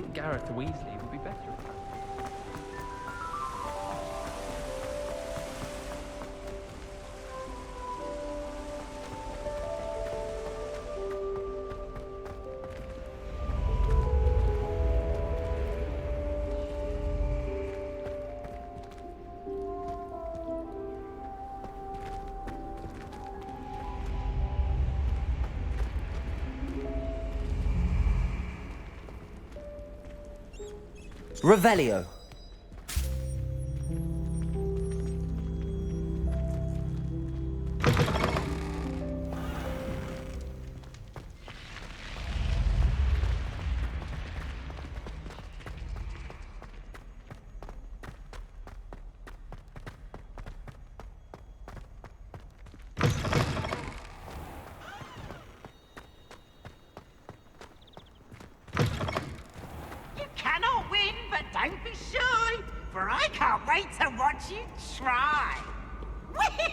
think Gareth Weasley would be better at that. Revelio. Don't be shy, for I can't wait to watch you try. Whee!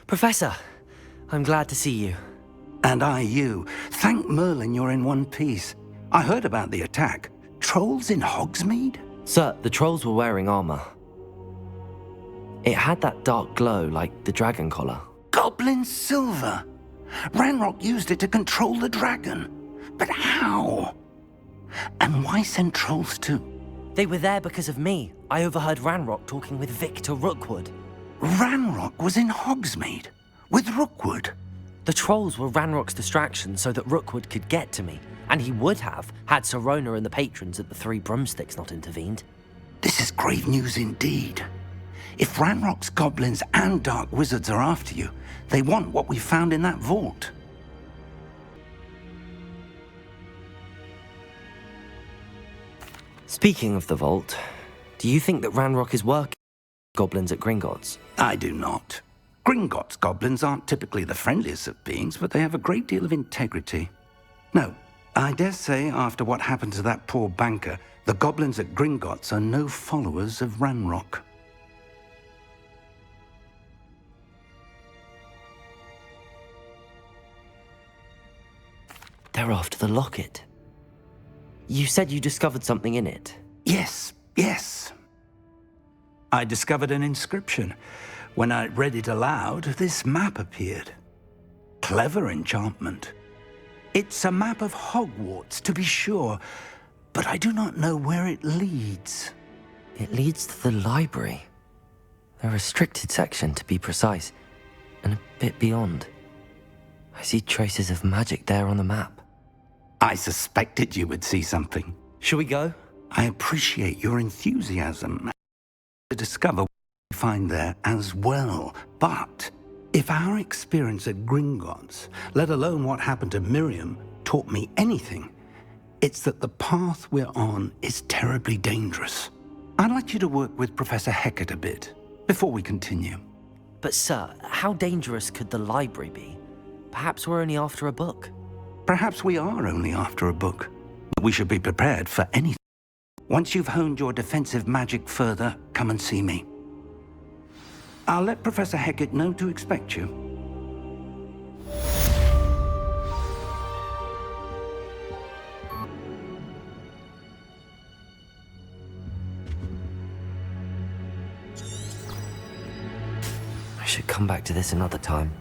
Professor, I'm glad to see you. And I you. Thank Merlin you're in one piece. I heard about the attack. Trolls in Hogsmeade? Sir, the trolls were wearing armor. It had that dark glow like the dragon collar. Goblin silver! Ranrock used it to control the dragon. But how? And why send trolls too? They were there because of me. I overheard Ranrock talking with Victor Rookwood. Ranrock was in Hogsmeade? With Rookwood? The trolls were Ranrock's distraction so that Rookwood could get to me. And he would have, had Sirona and the patrons at the Three Broomsticks not intervened. This is grave news indeed. If Ranrock's goblins and dark wizards are after you, they want what we found in that vault. Speaking of the vault, do you think that Ranrock is working with goblins at Gringotts? I do not. Gringotts goblins aren't typically the friendliest of beings, but they have a great deal of integrity. No, I dare say after what happened to that poor banker, the goblins at Gringotts are no followers of Ranrock. They're after the locket. You said you discovered something in it. Yes. I discovered an inscription. When I read it aloud, this map appeared. Clever enchantment. It's a map of Hogwarts, to be sure, but I do not know where it leads. It leads to the library. The restricted section, to be precise, and a bit beyond. I see traces of magic there on the map. I suspected you would see something. Shall we go? I appreciate your enthusiasm to discover what we find there as well. But if our experience at Gringotts, let alone what happened to Miriam, taught me anything, it's that the path we're on is terribly dangerous. I'd like you to work with Professor Hecat a bit before we continue. But sir, how dangerous could the library be? Perhaps we're only after a book. Perhaps we are only after a book, but we should be prepared for anything. Once you've honed your defensive magic further, come and see me. I'll let Professor Hecat know to expect you. I should come back to this another time.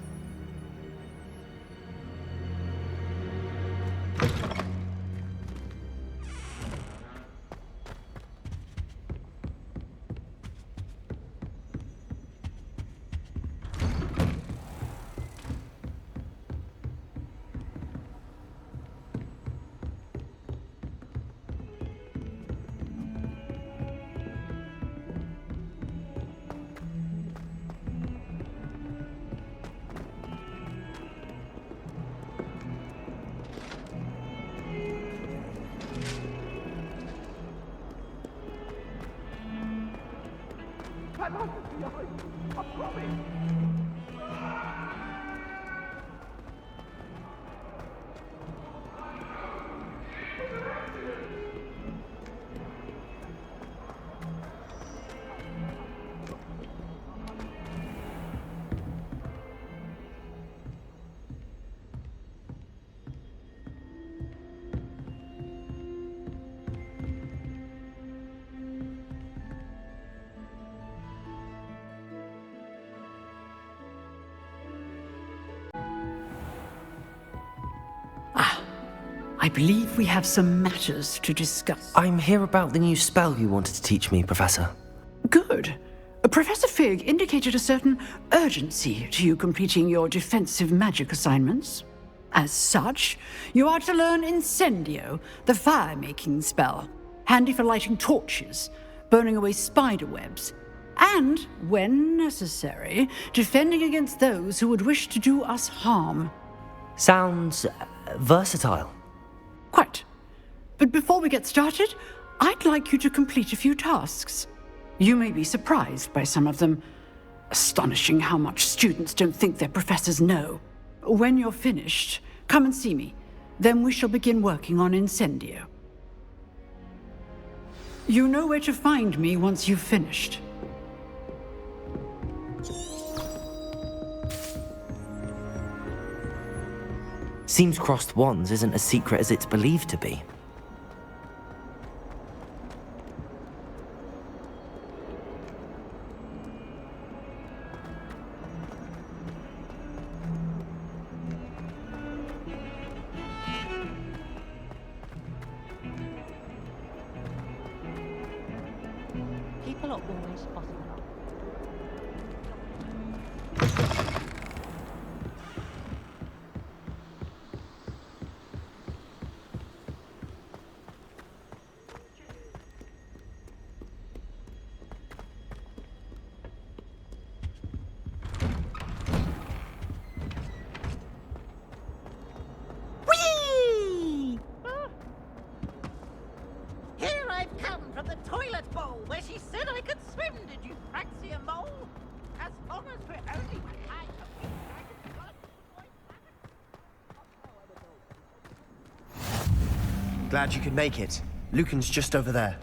I believe we have some matters to discuss. I'm here about the new spell you wanted to teach me, Professor. Good. Professor Fig indicated a certain urgency to you completing your defensive magic assignments. As such, you are to learn Incendio, the fire-making spell, handy for lighting torches, burning away spider webs, and, when necessary, defending against those who would wish to do us harm. Sounds versatile. Quite. But before we get started, I'd like you to complete a few tasks. You may be surprised by some of them. Astonishing how much students don't think their professors know. When you're finished, come and see me. Then we shall begin working on Incendio. You know where to find me once you've finished. Seems crossed wands isn't as secret as it's believed to be. People are always spotting a lot. Whee! Here I've come from the toilet bowl where she said I could swim. Did you fancy a mole? As long as we're only behind the big dragon's blood. Glad you could make it. Lucan's just over there.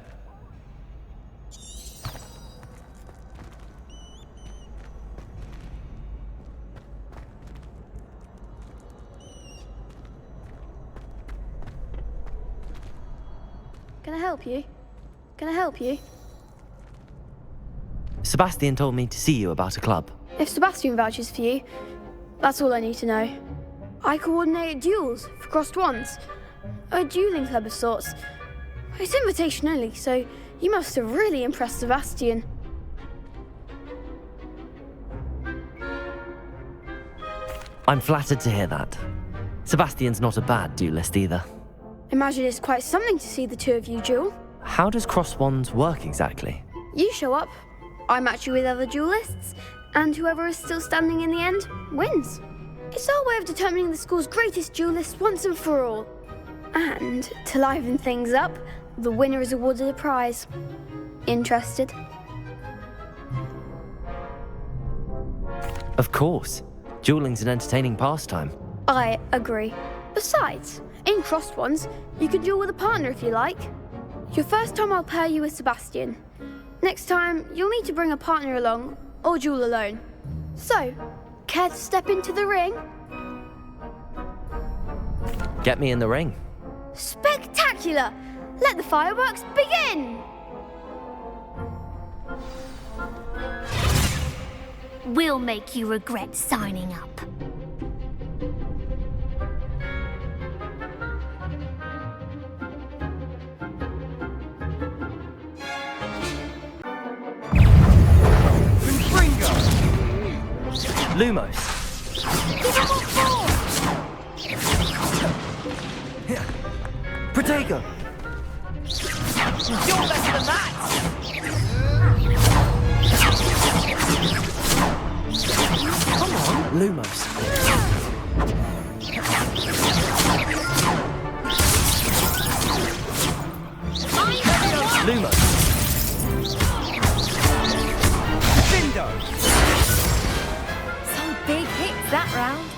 Can I help you? Can I help you? Sebastian told me to see you about a club. If Sebastian vouches for you, that's all I need to know. I coordinate duels for crossed wands. A dueling club of sorts. It's invitation only, so you must have really impressed Sebastian. I'm flattered to hear that. Sebastian's not a bad duelist either. Imagine it's quite something to see the two of you duel. How does cross wands work exactly? You show up, I match you with other duelists, and whoever is still standing in the end wins. It's our way of determining the school's greatest duelist once and for all. And to liven things up, the winner is awarded a prize. Interested? Of course. Dueling's an entertaining pastime. I agree. Besides, in crossed ones, you can duel with a partner if you like. Your first time I'll pair you with Sebastian. Next time, you'll need to bring a partner along, or duel alone. So, care to step into the ring? Get me in the ring. Spectacular! Let the fireworks begin! We'll make you regret signing up. Lumos. Protego. You're better than that! Come on, Lumos. Lumos. Some big hits that round.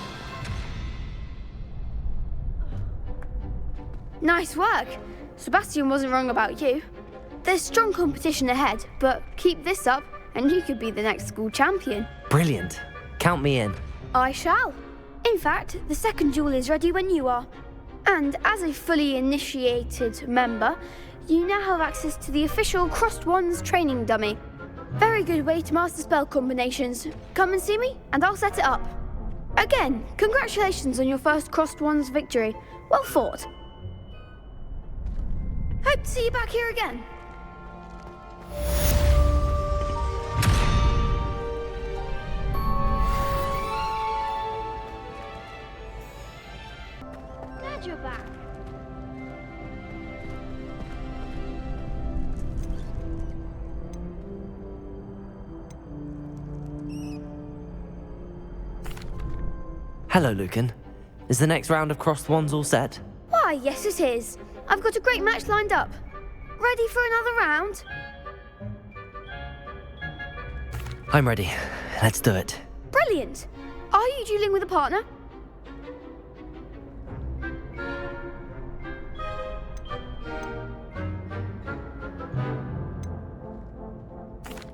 Nice work. Sebastian wasn't wrong about you. There's strong competition ahead, but keep this up and you could be the next school champion. Brilliant. Count me in. I shall. In fact, the second duel is ready when you are. And as a fully initiated member, you now have access to the official Crossed Wands training dummy. Very good way to master spell combinations. Come and see me, and I'll set it up. Again, congratulations on your first Crossed Wands victory. Well fought. Hope to see you back here again. Glad you're back. Hello, Lucan. Is the next round of Crossed Wands all set? Why, yes it is. I've got a great match lined up. Ready for another round? I'm ready. Let's do it. Brilliant. Are you dueling with a partner?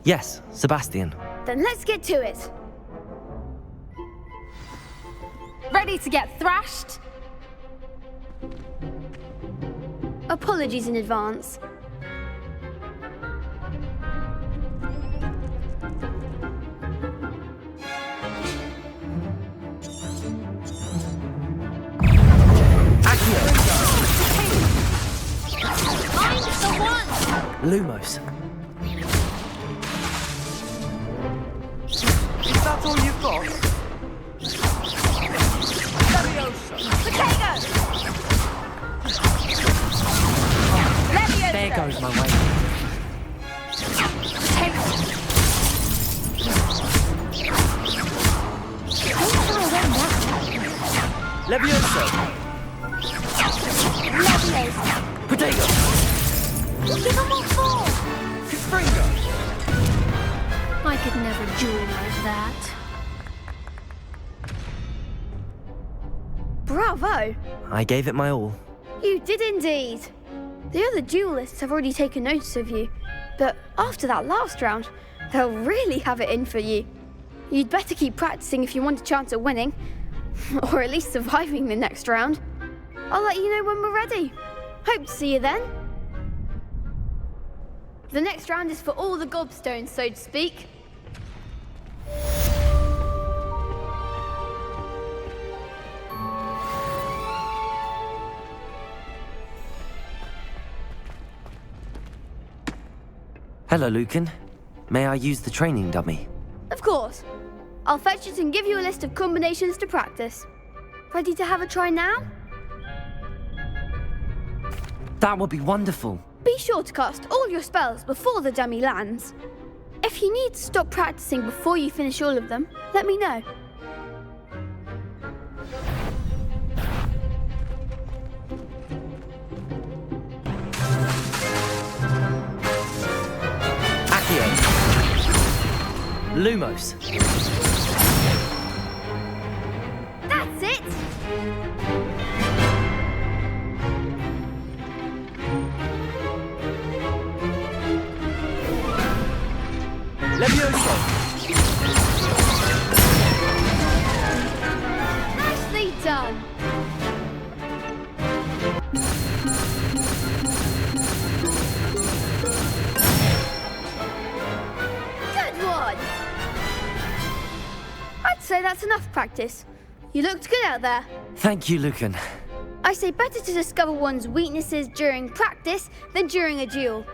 Yes, Sebastian. Then let's get to it. Ready to get thrashed? Apologies in advance. Find the one! Lumos. Is that all you've got? Potato! There goes my way. Levioso. Protego. Give them all four! Springo! I could never duel like that. Bravo! I gave it my all. You did indeed. The other duelists have already taken notice of you, but after that last round, they'll really have it in for you. You'd better keep practicing if you want a chance at winning, or at least surviving the next round. I'll let you know when we're ready. Hope to see you then. The next round is for all the gobstones, so to speak. Hello, Lucan. May I use the training dummy? Of course. I'll fetch it and give you a list of combinations to practice. Ready to have a try now? That would be wonderful. Be sure to cast all your spells before the dummy lands. If you need to stop practicing before you finish all of them, let me know. Lumos. enough practice. You looked good out there. Thank you, Lucan. I say better to discover one's weaknesses during practice than during a duel.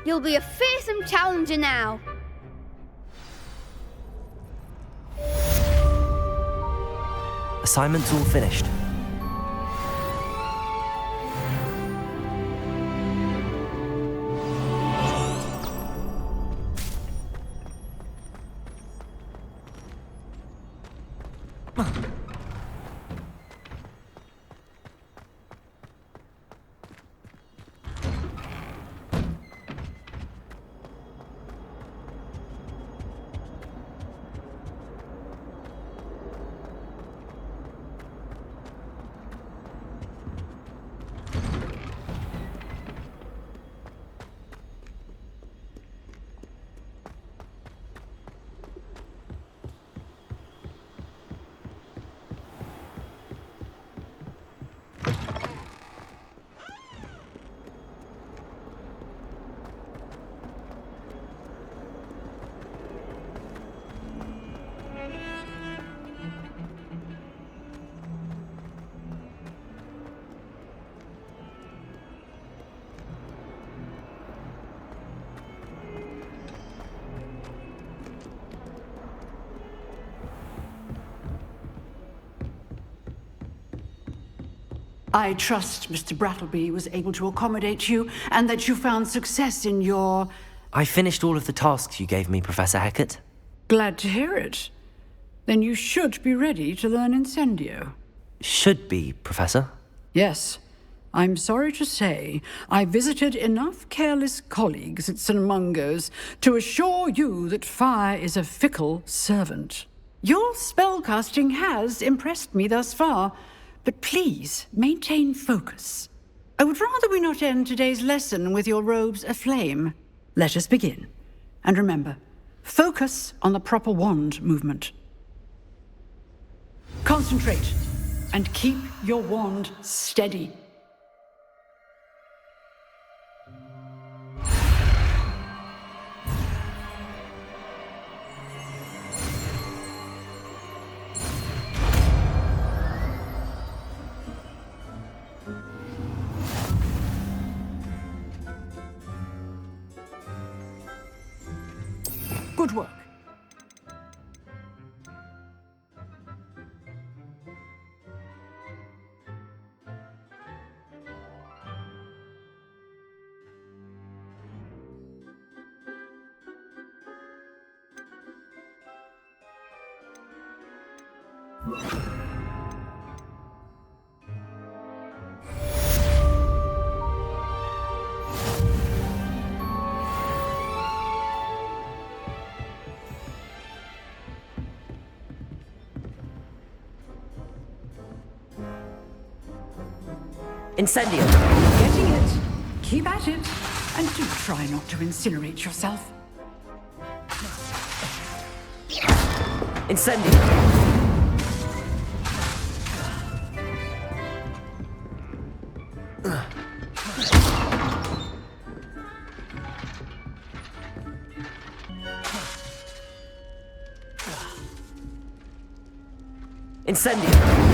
You'll be a fearsome challenger now. Assignment's all finished. I trust Mr. Brattleby was able to accommodate you and that you found success in your... I finished all of the tasks you gave me, Professor Hecat. Glad to hear it. Then you should be ready to learn Incendio. Should be, Professor. Yes. I'm sorry to say, I visited enough careless colleagues at St. Mungo's to assure you that fire is a fickle servant. Your spellcasting has impressed me thus far, but please maintain focus. I would rather we not end today's lesson with your robes aflame. Let us begin. And remember, focus on the proper wand movement. Concentrate and keep your wand steady. Good work. Incendio! Getting it. Keep at it. And do try not to incinerate yourself. Incendio! Incendio!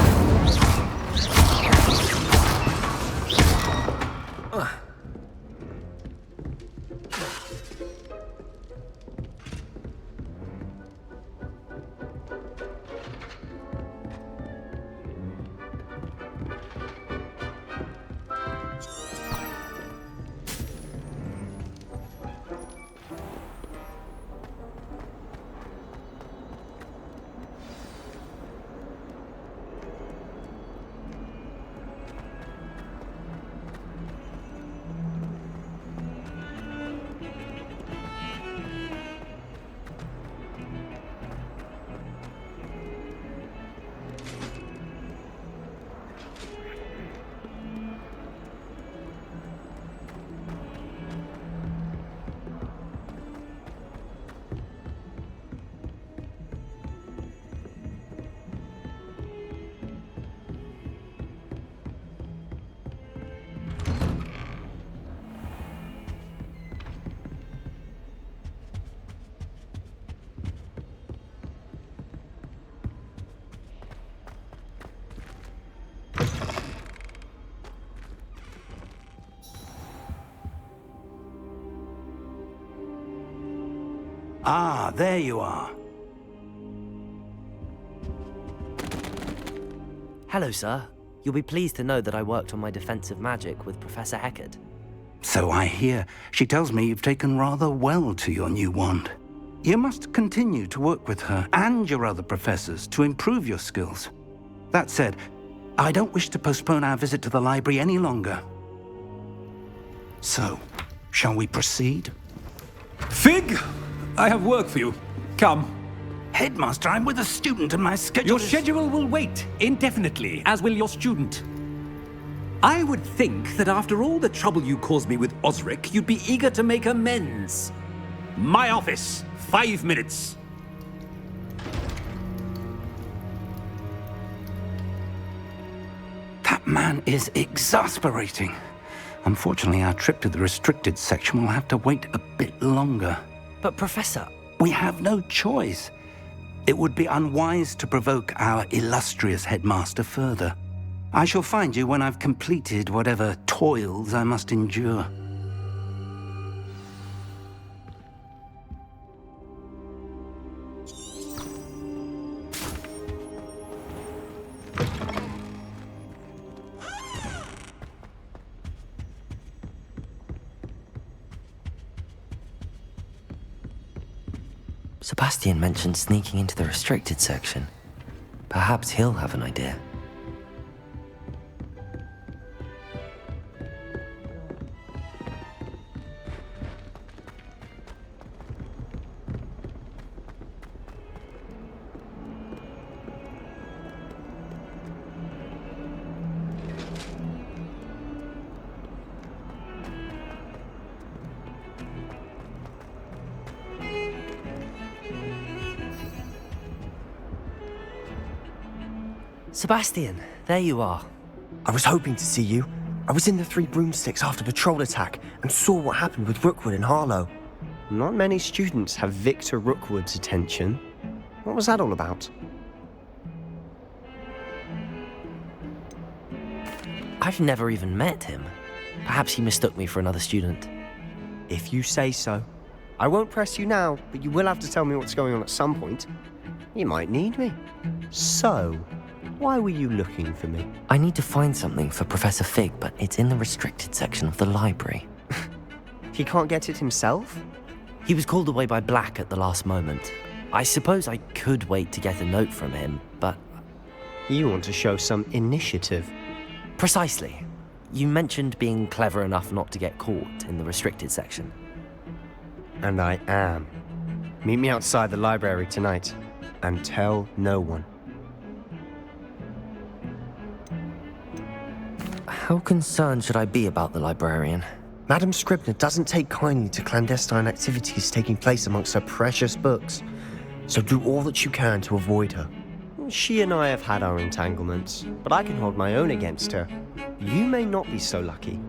Ah, there you are. Hello, sir. You'll be pleased to know that I worked on my defensive magic with Professor Heckard. So I hear. She tells me you've taken rather well to your new wand. You must continue to work with her and your other professors to improve your skills. That said, I don't wish to postpone our visit to the library any longer. So, shall we proceed? Fig, I have work for you. Come. Headmaster, I'm with a student and my schedule Your is... schedule will wait indefinitely, as will your student. I would think that after all the trouble you caused me with Osric, you'd be eager to make amends. My office, 5 minutes. That man is exasperating. Unfortunately, our trip to the restricted section will have to wait a bit longer. But, Professor... We have no choice. It would be unwise to provoke our illustrious headmaster further. I shall find you when I've completed whatever toils I must endure. Sebastian mentioned sneaking into the restricted section. Perhaps he'll have an idea. Sebastian, there you are. I was hoping to see you. I was in the Three Broomsticks after the troll attack and saw what happened with Rookwood and Harlow. Not many students have Victor Rookwood's attention. What was that all about? I've never even met him. Perhaps he mistook me for another student. If you say so. I won't press you now, but you will have to tell me what's going on at some point. You might need me. So, why were you looking for me? I need to find something for Professor Fig, but it's in the restricted section of the library. He can't get it himself? He was called away by Black at the last moment. I suppose I could wait to get a note from him, but... You want to show some initiative. Precisely. You mentioned being clever enough not to get caught in the restricted section. And I am. Meet me outside the library tonight, and tell no one. How concerned should I be about the librarian? Madame Scribner doesn't take kindly to clandestine activities taking place amongst her precious books, so do all that you can to avoid her. She and I have had our entanglements, but I can hold my own against her. You may not be so lucky.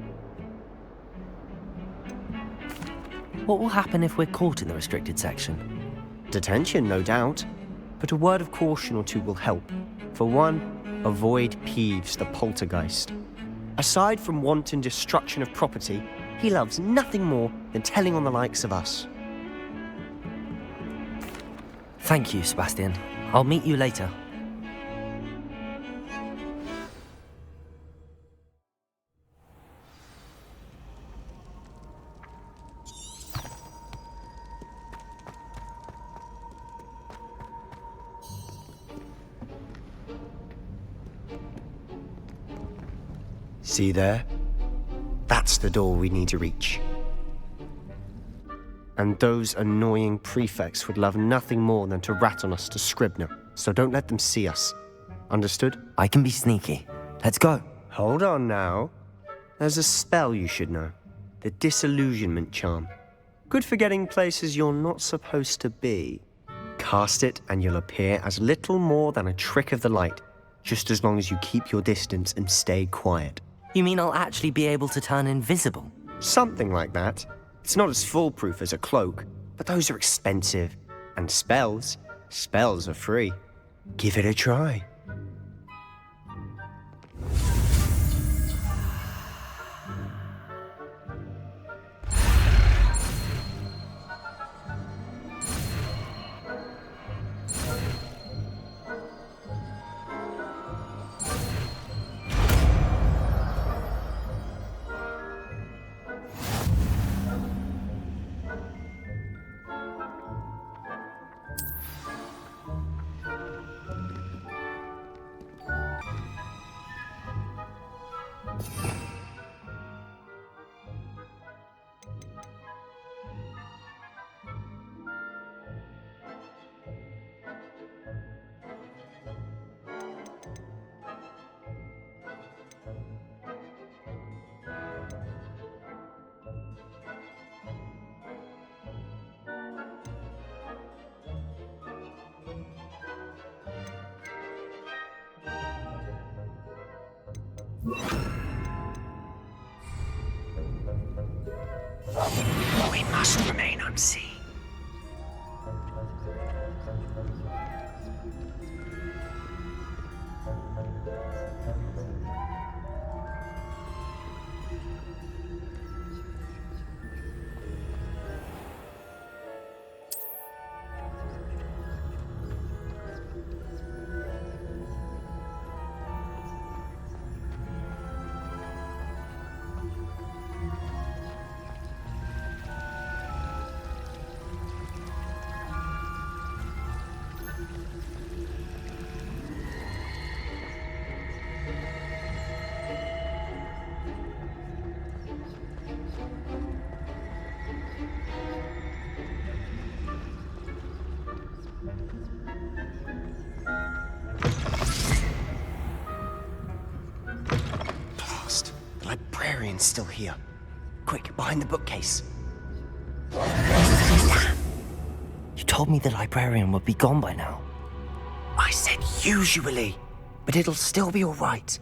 What will happen if we're caught in the restricted section? Detention, no doubt, but a word of caution or two will help. For one, avoid Peeves, the poltergeist. Aside from wanton destruction of property, he loves nothing more than telling on the likes of us. Thank you, Sebastian. I'll meet you later. See there? That's the door we need to reach. And those annoying prefects would love nothing more than to rat on us to Scribner, so don't let them see us. Understood? I can be sneaky. Let's go. Hold on now. There's a spell you should know. The Disillusionment Charm. Good for getting places you're not supposed to be. Cast it and you'll appear as little more than a trick of the light, just as long as you keep your distance and stay quiet. You mean I'll actually be able to turn invisible? Something like that. It's not as foolproof as a cloak, but those are expensive. And spells are free. Give it a try. We must remain unseen. Blast. The librarian's still here. Quick, behind the bookcase. Damn! You told me the librarian would be gone by now. I said usually, but it'll still be all right.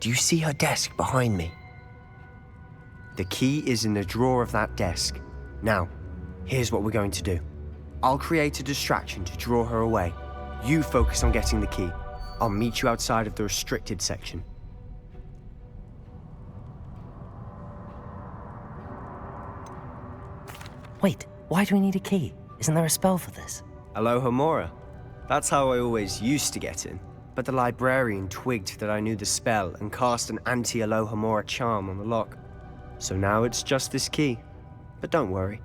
Do you see her desk behind me? The key is in the drawer of that desk. Now, here's what we're going to do. I'll create a distraction to draw her away. You focus on getting the key. I'll meet you outside of the restricted section. Wait, why do we need a key? Isn't there a spell for this? Alohomora. That's how I always used to get in. But the librarian twigged that I knew the spell and cast an anti-Alohomora charm on the lock. So now it's just this key. But don't worry.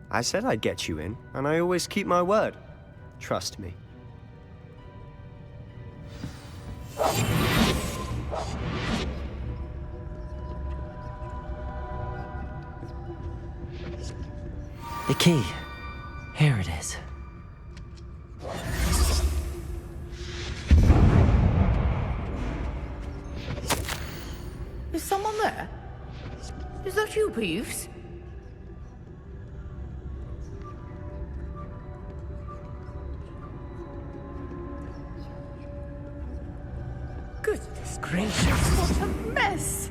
I said I'd get you in, and I always keep my word. Trust me. The key. Here it is. Is someone there? Is that you, Peeves? Goodness gracious, what a mess!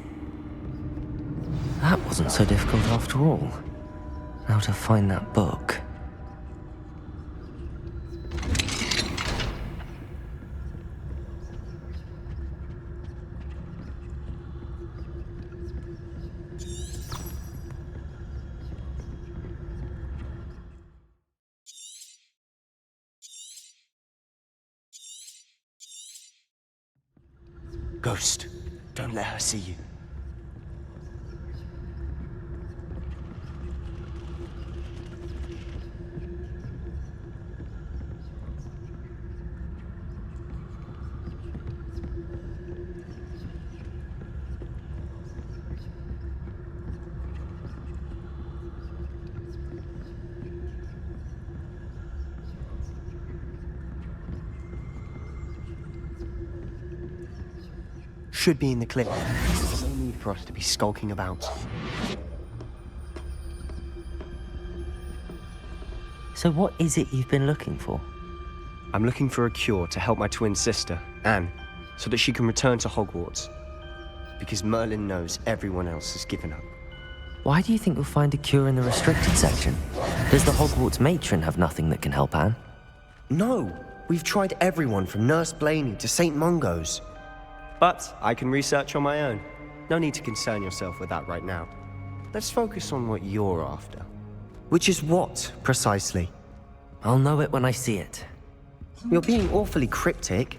That wasn't so difficult after all. Now to find that book. Ghost, don't let her see you. Should be in the clip. There's no need for us to be skulking about. So what is it you've been looking for? I'm looking for a cure to help my twin sister, Anne, so that she can return to Hogwarts. Because Merlin knows everyone else has given up. Why do you think you'll find a cure in the restricted section? Does the Hogwarts matron have nothing that can help Anne? No! We've tried everyone from Nurse Blaney to St. Mungo's. But I can research on my own. No need to concern yourself with that right now. Let's focus on what you're after. Which is what, precisely? I'll know it when I see it. You're being awfully cryptic.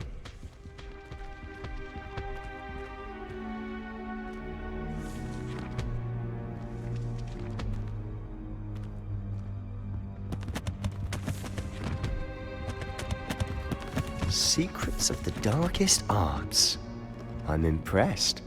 Secrets of the darkest arts. I'm impressed.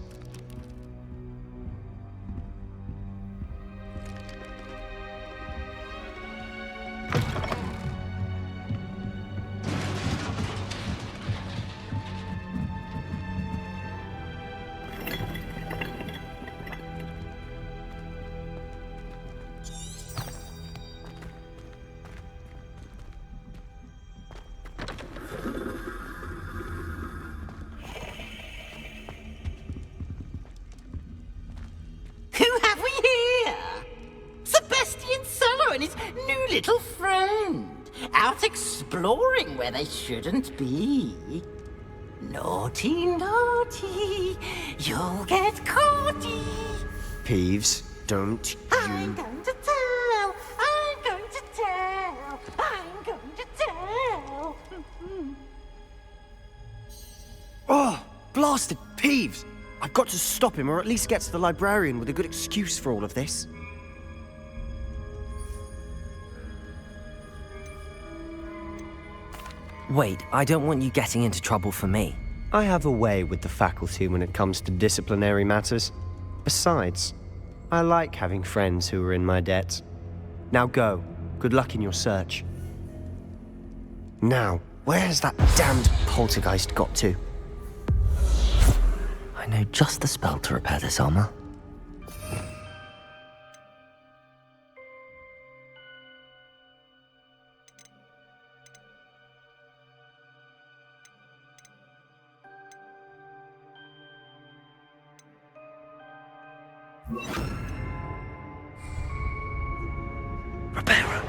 little friend, out exploring where they shouldn't be. Naughty, naughty, you'll get caughty. Peeves, don't I'm you... going to tell, I'm going to tell, I'm going to tell. Oh, blasted Peeves! I've got to stop him, or at least get to the librarian with a good excuse for all of this. Wait, I don't want you getting into trouble for me. I have a way with the faculty when it comes to disciplinary matters. Besides, I like having friends who are in my debt. Now go. Good luck in your search. Now, where's that damned poltergeist got to? I know just the spell to repair this armor. Repairer.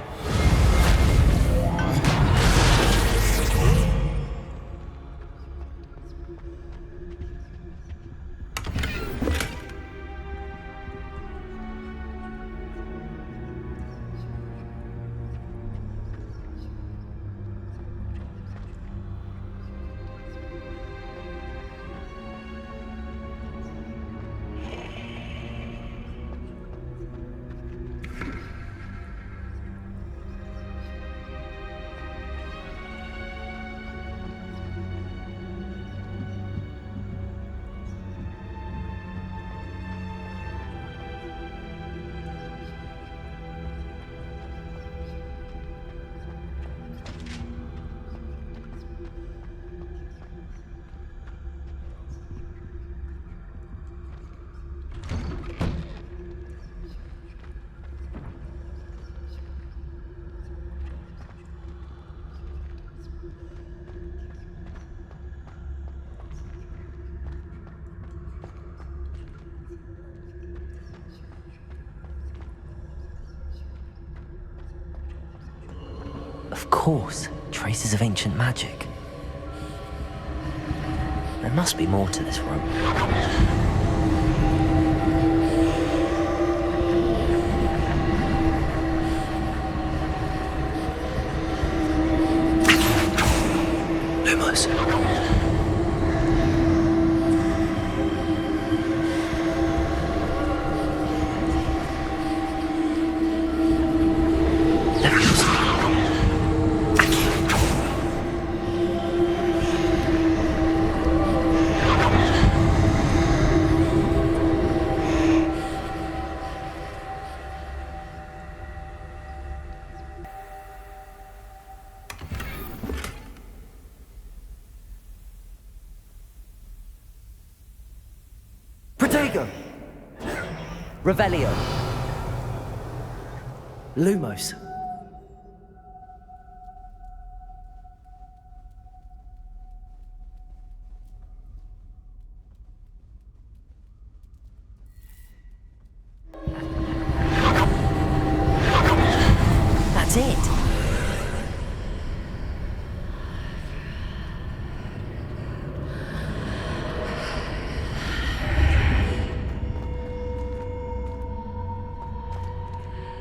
Of course, traces of ancient magic. There must be more to this room. Lumos. Protego! Revelio. Lumos. That's it.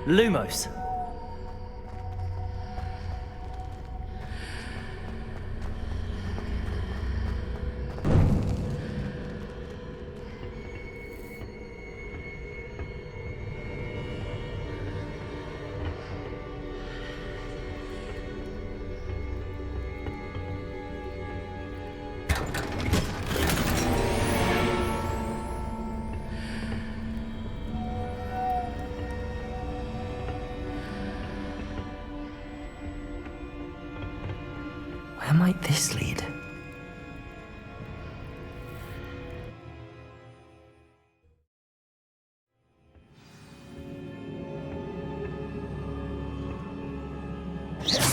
Lumos. Where might this lead?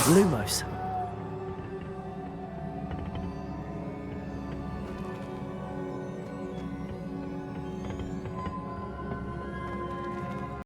Lumos.